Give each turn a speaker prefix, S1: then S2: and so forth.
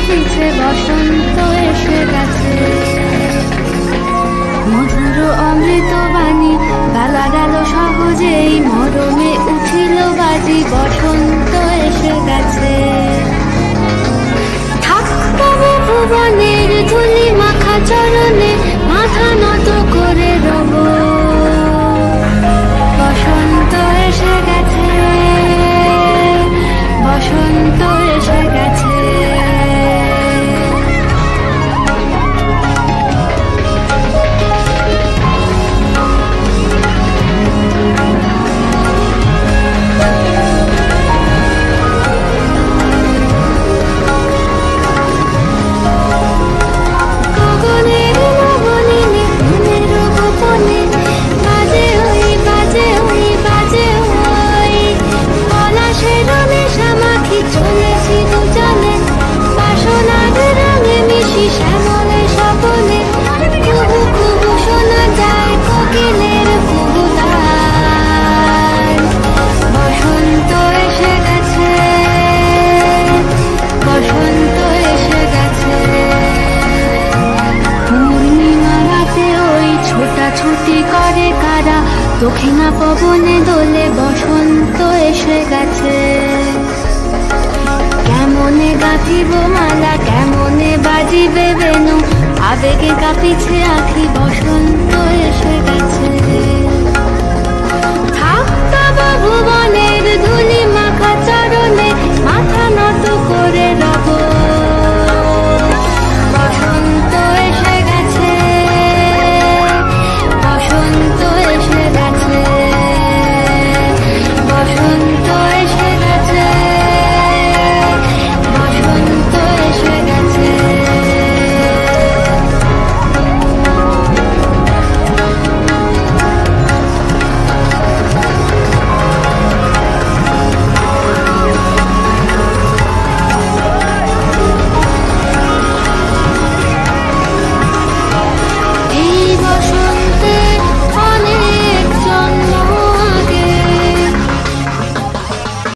S1: কাঁপিছে, বসন্ত এসে গেছে। মধুর অমৃত বাণী গালা গেল সহজেই, মরমে উঠিল বাজি, বসন্ত এসে গেছে। থাক তবু ভুবনের ধুলি মাখা চরণে, মাথা নত করে রব। বসন্ত এসে গেছে, বসন্ত এসে গেছে। দক্ষিণা পবনে দোলে, বসন্ত এসে গেছে। কেমনে গাঁথিব মালা, কেমনে বাজিবে বেনু, আবেগে কাঁপিছে আখি, বসন্ত এসে গেছে।